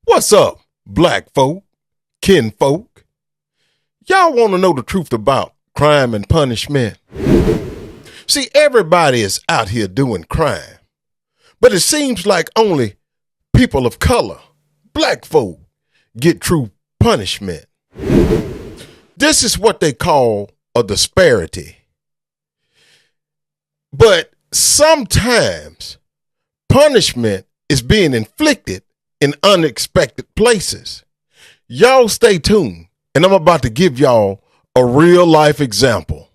What's up, black folk, kinfolk? Y'all want to know the truth about crime and punishment? See, everybody is out here doing crime, but it seems like only people of color, black folk, get true punishment. This is what they call a disparity. But sometimes punishment is being inflicted in unexpected places. Y'all stay tuned, and I'm about to give y'all a real life example.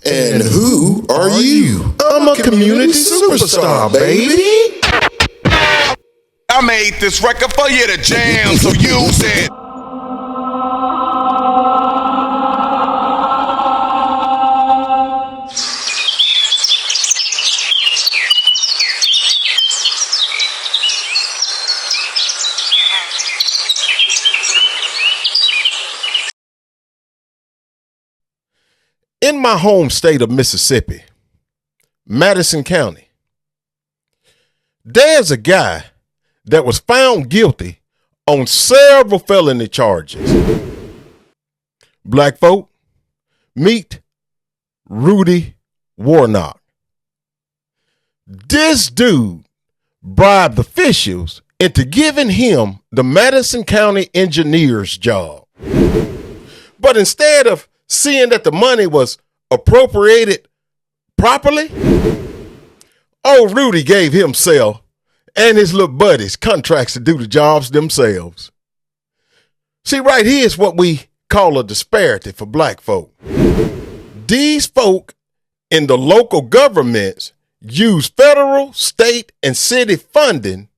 And who are you? I'm a community superstar, baby. I made this record for you to jam, so use it. In my home state of Mississippi, Madison County, there's a guy that was found guilty on several felony charges. Black folk, meet Rudy Warnock. This dude bribed officials into giving him the Madison County engineer's job. But instead of seeing that the money was appropriated properly, old Rudy gave himself and his little buddies contracts to do the jobs themselves. See, right here is what we call a disparity for black folk. These folk in the local governments use federal, state, and city funding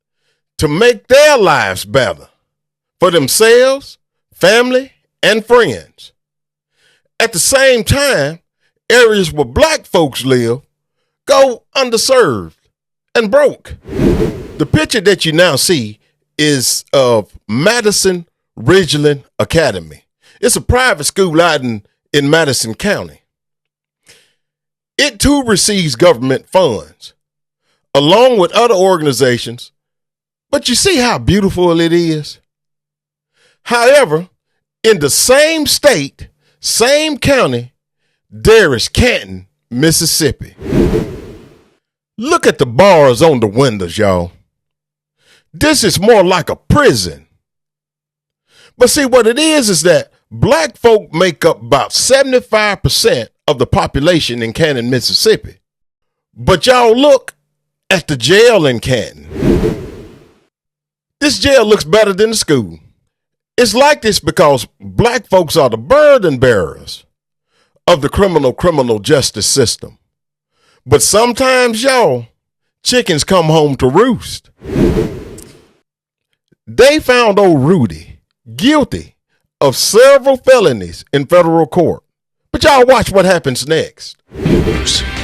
to make their lives better for themselves, family, and friends. At the same time, areas where black folks live go underserved and broke. The picture that you now see is of Madison Ridgeland Academy. It's a private school out in Madison County. It too receives government funds, along with other organizations. But you see how beautiful it is? However, in the same state, same county, there is Canton, Mississippi. Look at the bars on the windows, y'all. This is more like a prison. But see, what it is that black folk make up about 75% of the population in Canton, Mississippi. But y'all look at the jail in Canton. This jail looks better than the school. It's like this because black folks are the burden bearers of the criminal justice system. But sometimes, y'all, chickens come home to roost. They found old Rudy guilty of several felonies in federal court. But y'all watch what happens next.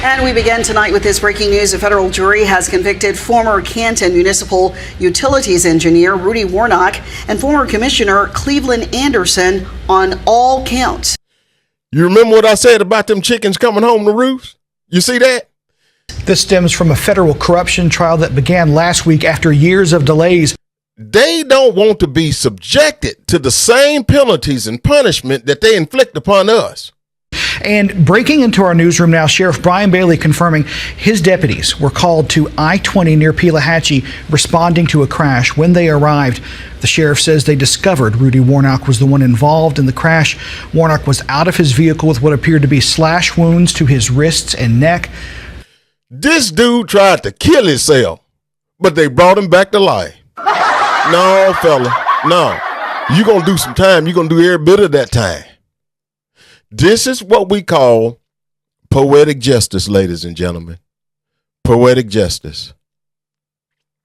And we begin tonight with this breaking news. A federal jury has convicted former Canton Municipal Utilities Engineer Rudy Warnock and former Commissioner Cleveland Anderson on all counts. You remember what I said about them chickens coming home to roost? You see that? This stems from a federal corruption trial that began last week after years of delays. They don't want to be subjected to the same penalties and punishment that they inflict upon us. And breaking into our newsroom now, Sheriff Brian Bailey confirming his deputies were called to I-20 near Pelahatchie responding to a crash. When they arrived, the sheriff says they discovered Rudy Warnock was the one involved in the crash. Warnock was out of his vehicle with what appeared to be slash wounds to his wrists and neck. This dude tried to kill himself, but they brought him back to life. No, fella, no. You're going to do some time. You're going to do every bit of that time. This is what we call poetic justice, ladies and gentlemen. Poetic justice.